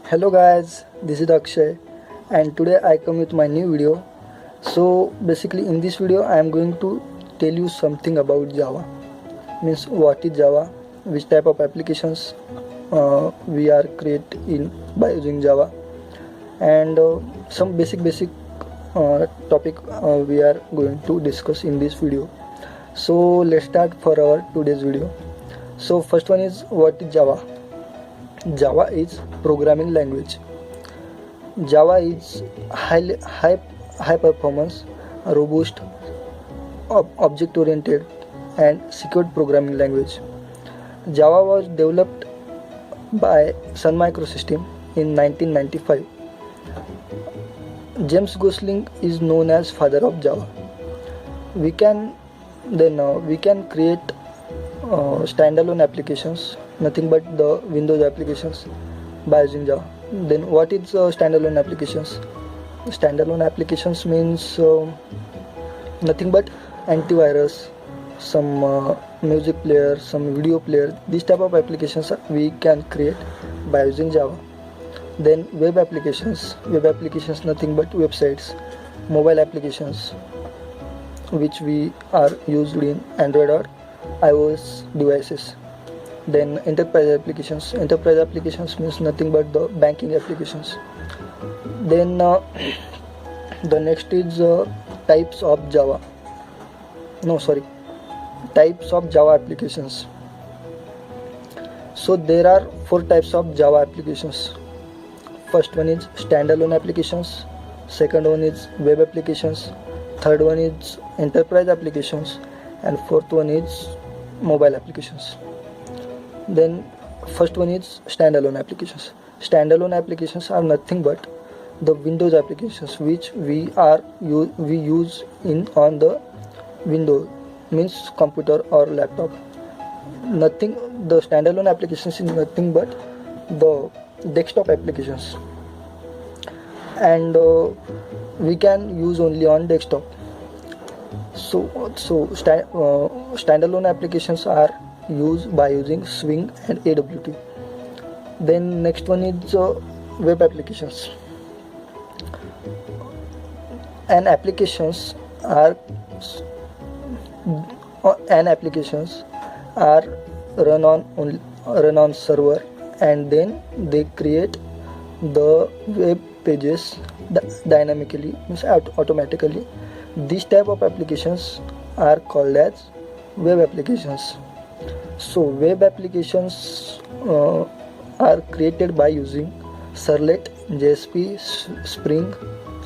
Hello guys, this is Akshay and today I come with my new video. So basically in this video I am going to tell you something about Java. Means what is Java, which type of applications we are create in by using Java, and some basic topic we are going to discuss in this video. So let's start for our today's video. So first one is what is Java. Java is programming language. Java is high performance, robust, object oriented, and secured programming language. Java was developed by Sun Microsystem in 1995. James Gosling is known as father of Java. We can we can create standalone applications, nothing but the Windows applications by using Java. Then what is standalone applications? Standalone applications means nothing but antivirus, some music player, some video player. These type of applications we can create by using Java. Then web applications. Web applications nothing but websites, mobile applications, which we are used in Android or iOS devices. Then enterprise applications. Enterprise applications means nothing but the banking applications. Then the next is types of Java. No, sorry, types of Java applications. So there are four types of Java applications. First one is standalone applications. Second one is web applications. Third one is enterprise applications, and fourth one is mobile applications. Then first one is standalone applications. Standalone applications are nothing but the Windows applications which we use in on the Windows, means computer or laptop. Nothing, the standalone applications is nothing but the desktop applications, and we can use only on desktop. Standalone applications are used by using Swing and AWT. Then next one is web applications. And applications are run on server, and then they create the web pages dynamically, means automatically. These type of applications are called as web applications. So web applications are created by using Servlet, JSP, Spring,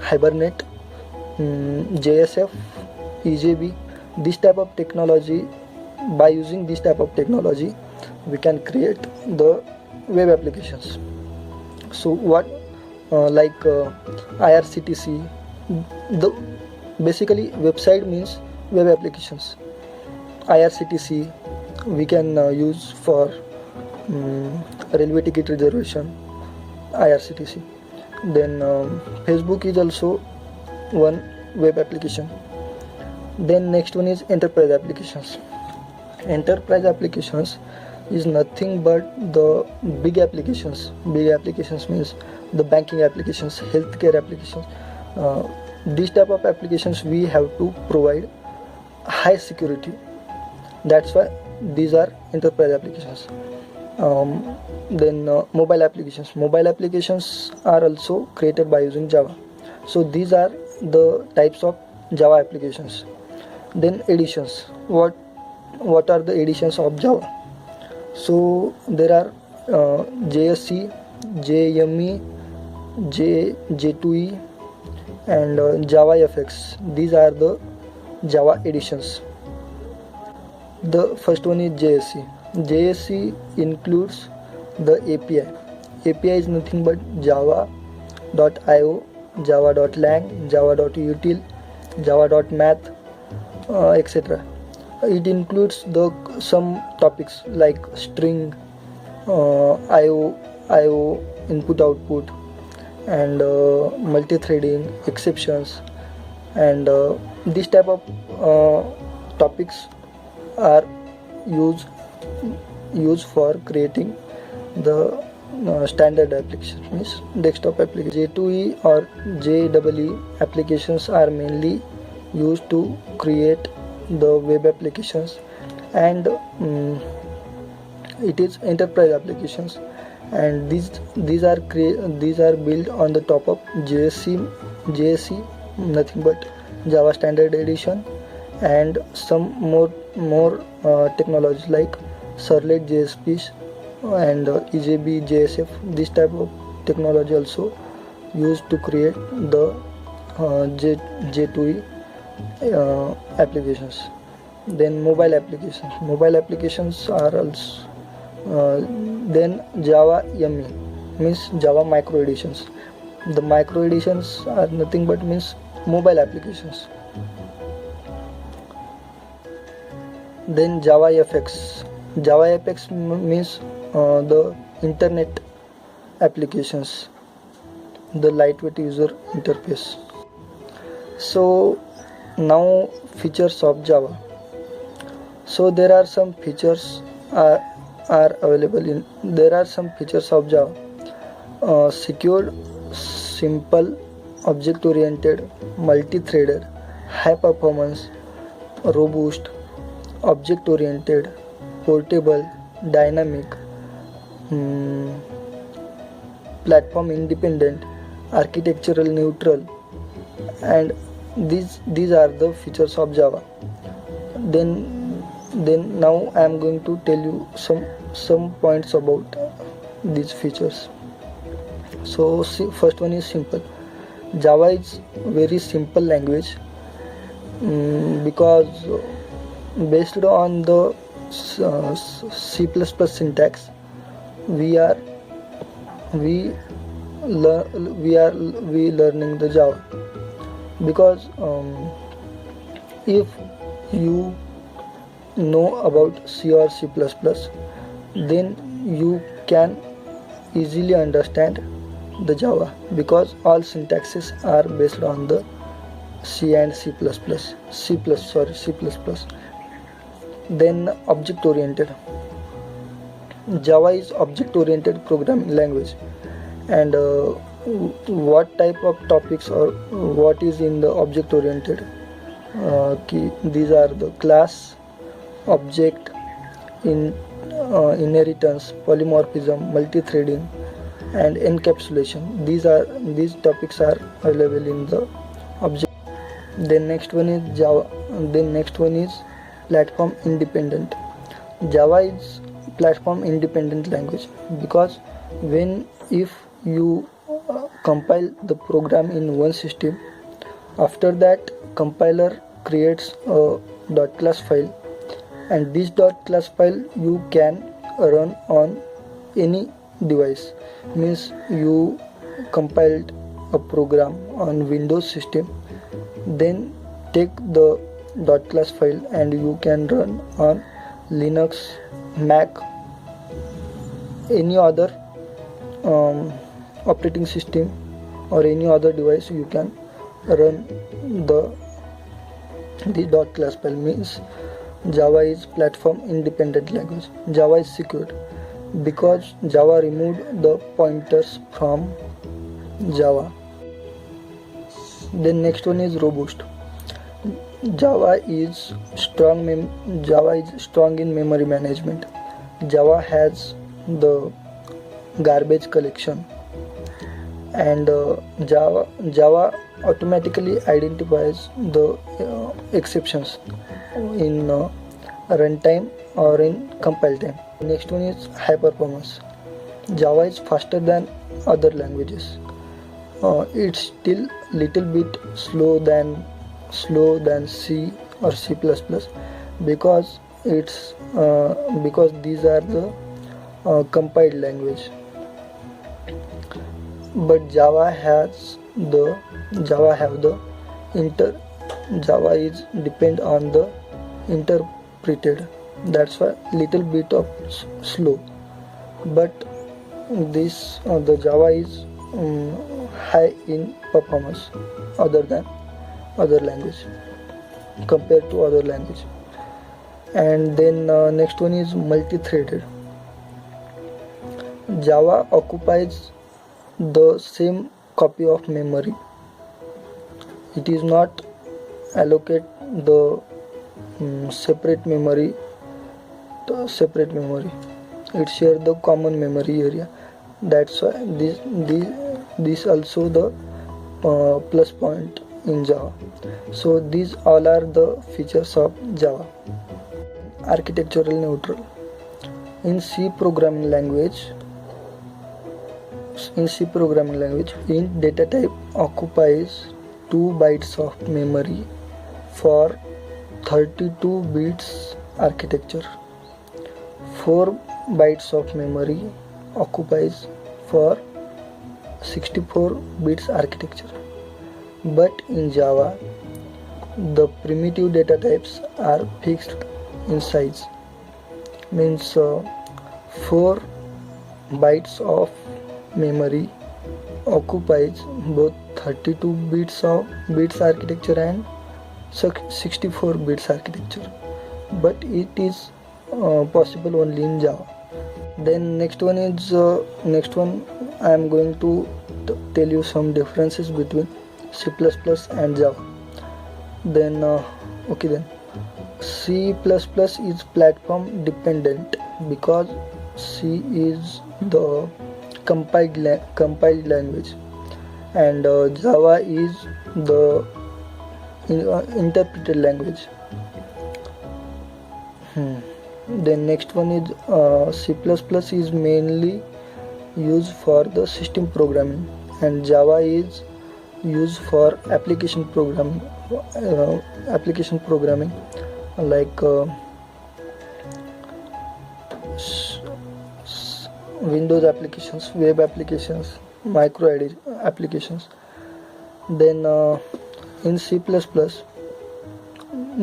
Hibernate, JSF, EJB. This type of technology, by using this type of technology, we can create the web applications. So what IRCTC, the basically website means web applications. IRCTC we can use for railway ticket reservation, IRCTC. Then Facebook is also one web application. Then next one is enterprise applications. Enterprise applications is nothing but the big applications. Big applications means the banking applications, healthcare applications. These type of applications we have to provide high security. That's why these are enterprise applications. Then mobile applications. Mobile applications are also created by using Java. So these are the types of Java applications. Then editions. What are the editions of Java? So there are JSC, JME, J2E, and JavaFX. These are the Java editions. The first one is JSC. JSC includes the API. API is nothing but java.io, java.lang, java.util, java.math, etc. It includes some topics like string, IO, input output, and multi-threading, exceptions, and these type of topics are used for creating the standard application means desktop application. J2E or JEE applications are mainly used to create the web applications, and it is enterprise applications, and these are built on the top of JSC, nothing but Java Standard Edition, and some more technologies like Servlet JSP and EJB JSF. This type of technology also used to create the J2E applications. Then mobile applications are also then Java ME means Java micro editions. The micro editions are nothing but means mobile applications. Then Java FX means the internet applications, the lightweight user interface. So now features of Java. So there are some features are available in. There are some features of Java: secured, simple, object-oriented, multi-threaded, high performance, robust, object-oriented, portable, dynamic, platform independent, architectural neutral, and these are the features of Java. Then now I am going to tell you some points about these features. So first one is simple. Java is very simple language because based on the C++ syntax, we learning the Java, because if you know about C or C++, then you can easily understand the because all syntaxes are based on the C and C++. Then object oriented. Java is object oriented programming language, and what type of topics or what is in the object oriented? These are the class, object, inheritance, polymorphism, multi-threading, and encapsulation. These topics are available in the object. Then next one is Java. Then next one is platform independent. Java is platform independent language because if you compile the program in one system, after that compiler creates a .class file, and this .class file you can run on any device. Means you compiled a program on Windows system, then take the .class file and you can run on Linux, Mac, any other operating system or any other device. You can run the .class file. Means Java is platform independent language. Java is secured because Java removed the pointers from Java. Then next one is robust. Java is strong in memory management. Java has the garbage collection, and Java automatically identifies the exceptions in runtime or in compile time. Next one is high performance. Java is faster than other languages. It's still little bit slow than C or C++ because these are the compiled language. But Java is depend on the interpreted. That's why little bit of slow. But the Java is high in performance other than other language, compared to other language. And then next one is multi-threaded. Java occupies the same copy of memory. It is not allocate the separate memory. It share the common memory area. That's why this also the plus point in Java. So these all are the features of Java. Architectural neutral. In C programming language, int data type occupies 2 bytes of memory for 32 bits architecture. 4 bytes of memory occupies for 64 bits architecture. But in Java, the primitive data types are fixed in size. Means 4 bytes of memory occupies both 32 bits architecture and 64 bits architecture, but it is possible only in Java. Then next one I am going to tell you some differences between C++ and Java. Then C++ is platform dependent because C is the compiled language, and Java is the interpreted language. Then next one is C++ is mainly used for the system programming, and Java is used for application programming. Like Windows applications, web applications, micro applications. Then in C++,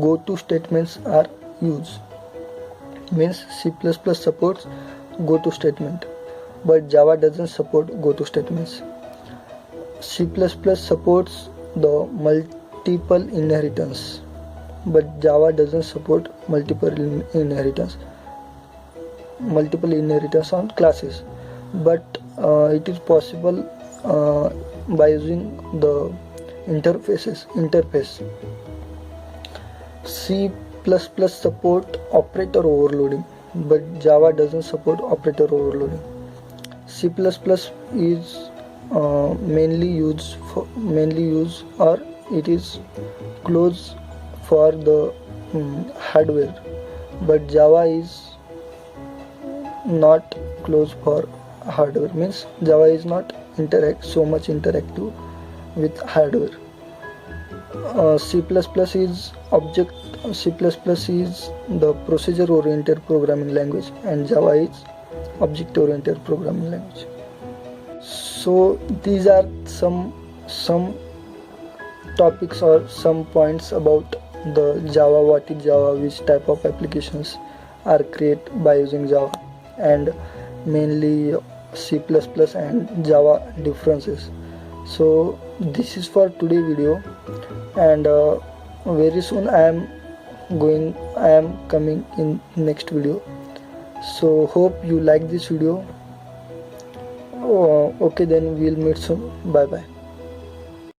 go-to statements are used. Means C++ supports go-to statement, but Java doesn't support go-to statements. C++ supports the multiple inheritance, but Java doesn't support multiple inheritance on classes, but it is possible by using the interface. C++ support operator overloading, but Java doesn't support operator overloading. C++ is mainly used or it is closed for the hardware, but Java is not closed for hardware. Means Java is not so much interactive with hardware. C++ is the procedure oriented programming language, and Java is object oriented programming language. So these are some topics or some points about the Java. What is Java, which type of applications are created by using Java, and mainly C++ and Java differences. So this is for today video, and very soon I am coming in next video. So hope you like this video. Okay, then we'll meet soon. Bye bye.